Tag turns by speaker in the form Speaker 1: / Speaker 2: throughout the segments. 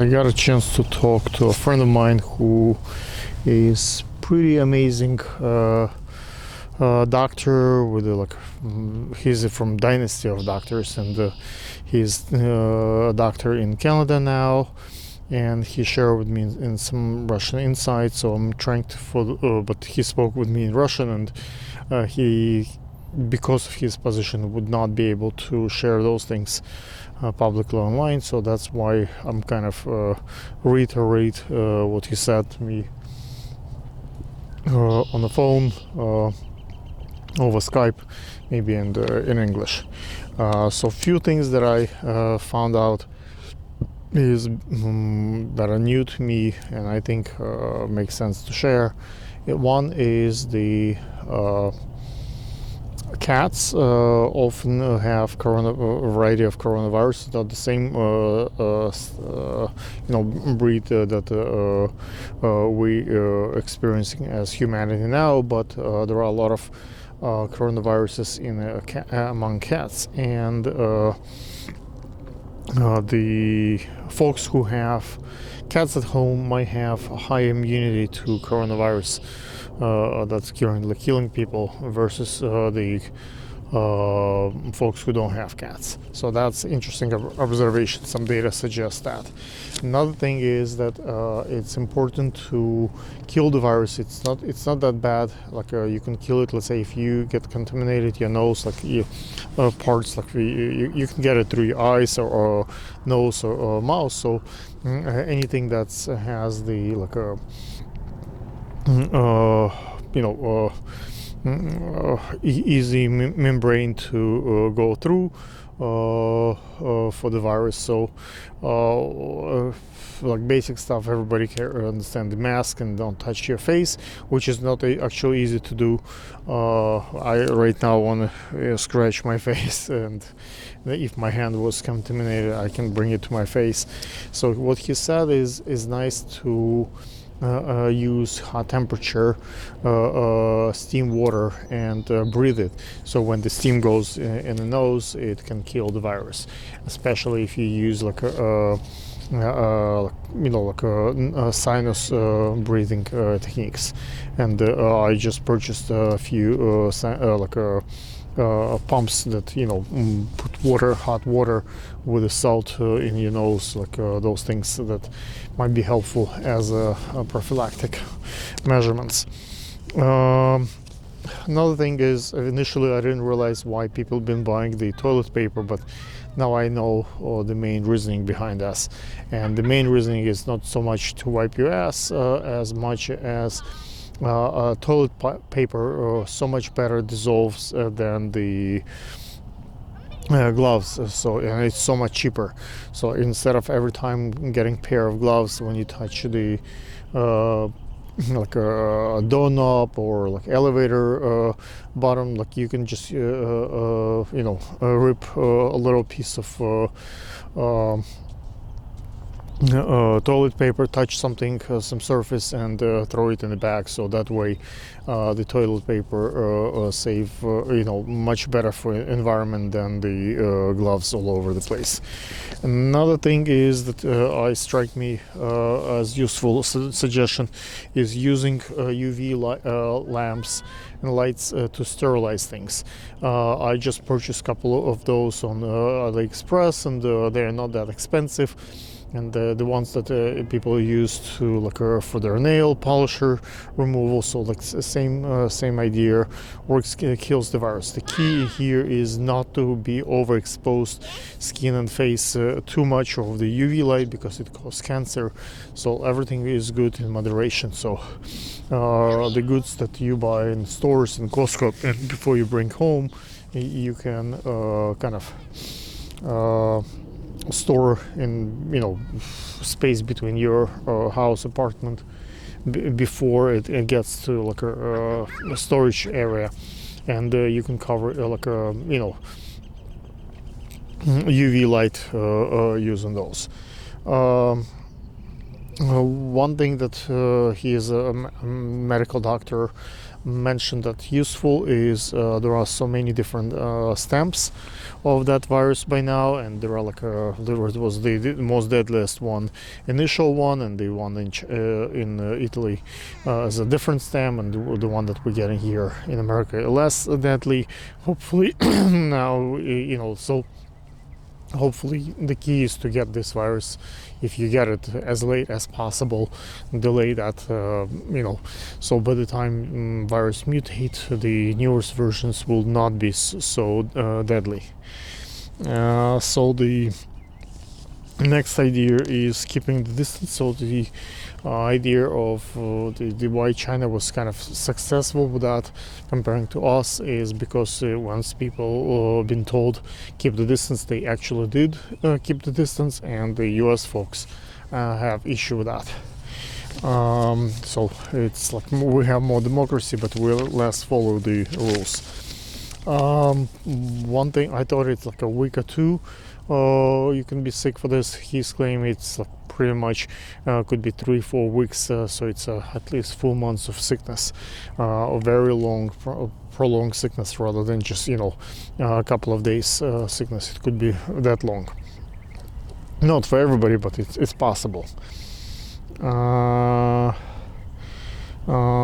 Speaker 1: I got a chance to talk to a friend of mine who is pretty amazing doctor with he's from dynasty of doctors, and he's a doctor in Canada now, and he shared with me in some Russian insights. So I'm trying to follow, but he spoke with me in Russian, and he, because of his position, would not be able to share those things publicly online. So that's why I'm kind of reiterate what he said to me on the phone, over Skype, maybe in English. So few things that I found out is that are new to me, and I think makes sense to share. One is the cats often have a variety of coronavirus, not the same breed that we experiencing as humanity now, but there are a lot of coronaviruses among cats, and the folks who have cats at home might have high immunity to coronavirus that's currently killing people versus the folks who don't have cats. So that's interesting observation. Some data suggests that. Another thing is that it's important to kill the virus. It's not that bad. You can kill it. Let's say if you get contaminated your nose, parts you can get it through your eyes or nose or mouth. So anything that has the easy membrane to go through for the virus. So basic stuff, everybody can understand: the mask and don't touch your face, which is not actually easy to do. I right now want to scratch my face, and if my hand was contaminated I can bring it to my face. So what he said is nice to use hot temperature steam water and breathe it. So when the steam goes in the nose, it can kill the virus, especially if you use sinus breathing techniques. And I just purchased a few pumps that put hot water with the salt in your nose, those things that might be helpful as a prophylactic measurements. Another thing is, initially I didn't realize why people been buying the toilet paper, but now I know the main reasoning behind this. And the main reasoning is not so much to wipe your ass as much as toilet paper so much better dissolves than the gloves, and it's so much cheaper. So instead of every time getting a pair of gloves when you touch the a doorknob or elevator bottom, you can just rip a little piece of toilet paper, touch something, some surface, and throw it in the bag. So that way the toilet paper save much better for environment than the gloves all over the place. Another thing is that strike me as useful suggestion is using UV lamps and lights to sterilize things. I just purchased a couple of those on AliExpress, and they're not that expensive. And the ones that people use to for their nail polisher removal, so same idea, works, kills the virus. The key here is not to be overexposed skin and face too much of the UV light, because it causes cancer. So everything is good in moderation. So the goods that you buy in stores and Costco, and before you bring home, you can store in space between your house, apartment, before it gets to a storage area, and you can cover UV light using those. One thing that he is a medical doctor mentioned that useful is there are so many different stamps of that virus by now, and there are there was the most deadliest one, initial one, and the one in Italy is a different stamp, and the one that we're getting here in America less deadly. Hopefully, now so. Hopefully the key is to get this virus, if you get it, as late as possible, delay that, so by the time virus mutate, the newest versions will not be so deadly. So the next idea is keeping the distance. So the idea of the why China was kind of successful with that comparing to us is because once people been told keep the distance, they actually did keep the distance, and the US folks have issue with that. So it's like we have more democracy, but we'll less follow the rules. One thing, I thought it's like a week or two you can be sick for this. He's claiming it's like pretty much could be 3-4 weeks, so it's at least 4 months of sickness, a very long prolonged sickness, rather than just a couple of days sickness. It could be that long. Not for everybody, but it's possible.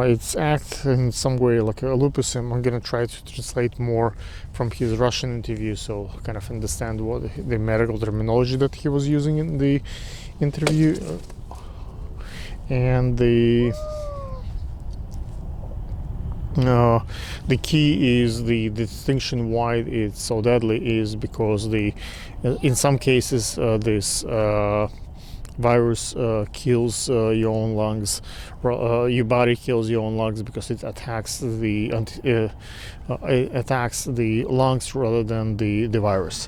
Speaker 1: It's act in some way like a lupus, and I'm gonna try to translate more from his Russian interview, so kind of understand what the medical terminology that he was using in the interview, and the key is the distinction why it's so deadly is because in some cases this virus kills your own lungs. Your body kills your own lungs because it attacks the lungs rather than the virus.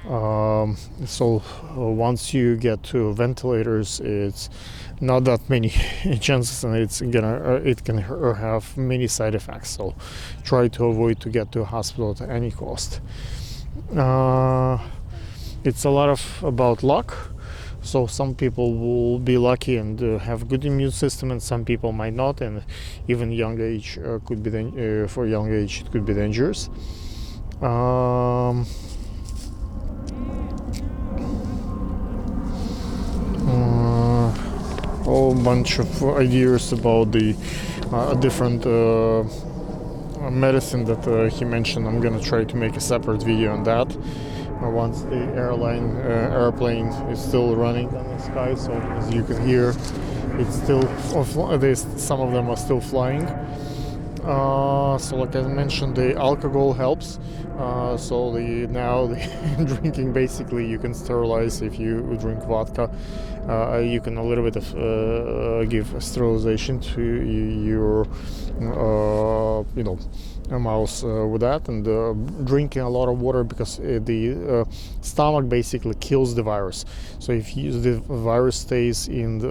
Speaker 1: So once you get to ventilators, it's not that many chances, and it can have many side effects. So try to avoid to get to a hospital at any cost. It's a lot about luck. So some people will be lucky and have good immune system, and some people might not, and even young age could be for young age it could be dangerous. A whole bunch of ideas about the different medicine that he mentioned. I'm gonna try to make a separate video on that. Once the airplane is still running on the sky, so as you can hear, it's still some of them are still flying. So like I mentioned, the alcohol helps. So now the drinking, basically you can sterilize. If you drink vodka, you can a little bit of give sterilization to your mouth with that, and drinking a lot of water, because the stomach basically kills the virus. So if the virus stays in the,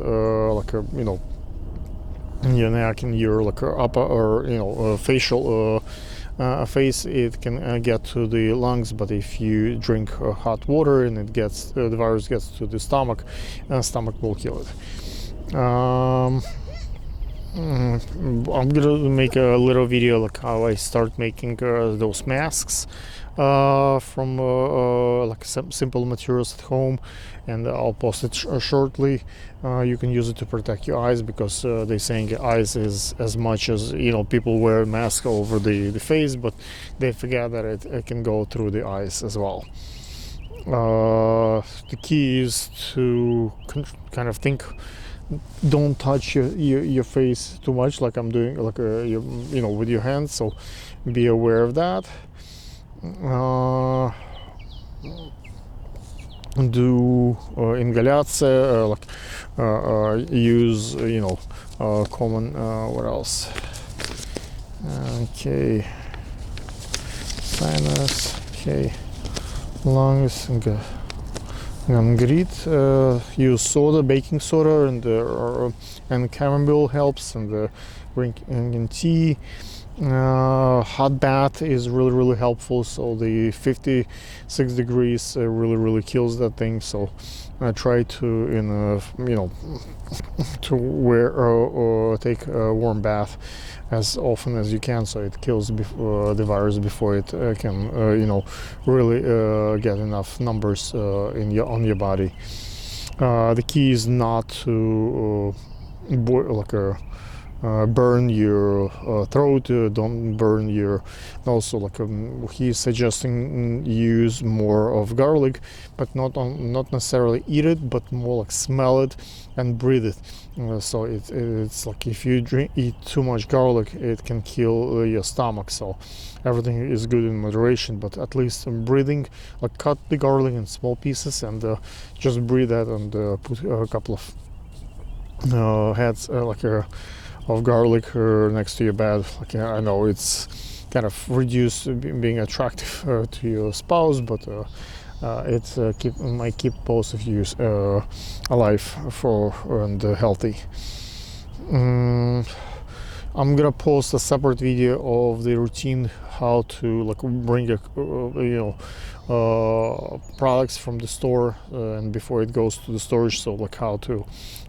Speaker 1: in your neck, in your upper or facial face, it can get to the lungs. But if you drink hot water and the virus gets to the stomach will kill it. I'm gonna make a little video like how I start making those masks from some simple materials at home, and I'll post it shortly. You can use it to protect your eyes, because they're saying eyes is as much as people wear a mask over the face, but they forget that it can go through the eyes as well. The key is to kind of think, don't touch your face too much, like I'm doing, like with your hands. So be aware of that. Do inhaляция, use common what else? Okay, sinus. Okay, lungs. Grit, use soda, baking soda, and chamomile helps, and drinking tea. Hot bath is really helpful. So the 56 degrees really kills that thing. So I try to to wear or take a warm bath as often as you can, so it kills the virus before it can really get enough numbers on your body. The key is not to burn your throat, don't burn your nose. So he's suggesting use more of garlic, but not necessarily eat it, but more like smell it and breathe it. So it's like if you eat too much garlic, it can kill your stomach. So everything is good in moderation, but at least breathing, like cut the garlic in small pieces and just breathe that, and put a couple of heads of garlic next to your bed. I know it's kind of reduce being attractive to your spouse, but it might keep both of you alive and healthy. I'm gonna post a separate video of the routine how to bring products from the store and before it goes to the storage. So how to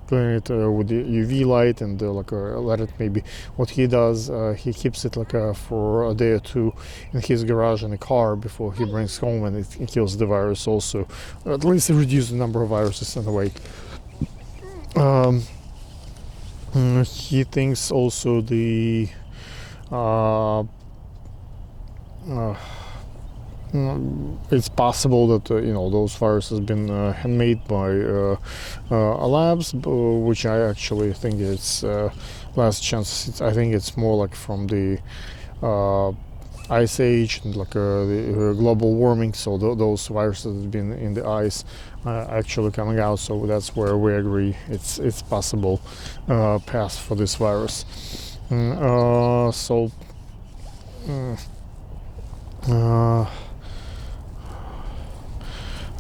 Speaker 1: clean it with the UV light and let it, maybe what he does, he keeps it for a day or two in his garage in a car before he brings home, and it kills the virus also, at least reduce the number of viruses in a way. He thinks also it's possible that those viruses have been handmade by labs, which I actually think it's last chance. I think it's more like from the ice age and the global warming. So those viruses have been in the ice actually coming out. So that's where we agree it's possible path for this virus.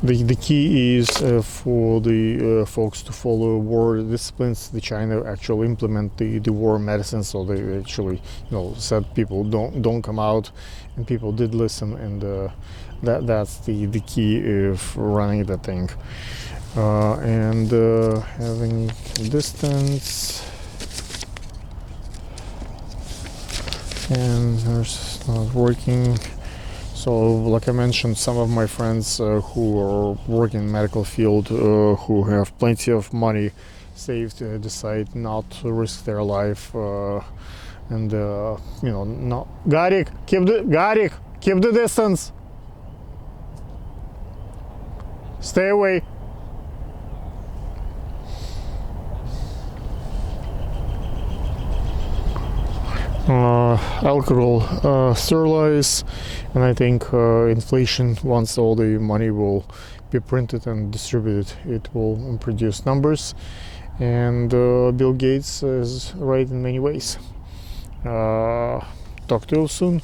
Speaker 1: The key is for the folks to follow war disciplines. The China actually implement the war medicine, so they actually said people don't come out, and people did listen, and that's the key of running the thing, and having distance, and there's not working. So, like I mentioned, some of my friends who are working in the medical field, who have plenty of money saved, decide not to risk their life, and not. Garik, keep the distance. Stay away. Alcohol sterilize, and I think inflation, once all the money will be printed and distributed, it will produce numbers, and Bill Gates is right in many ways. Talk to you soon.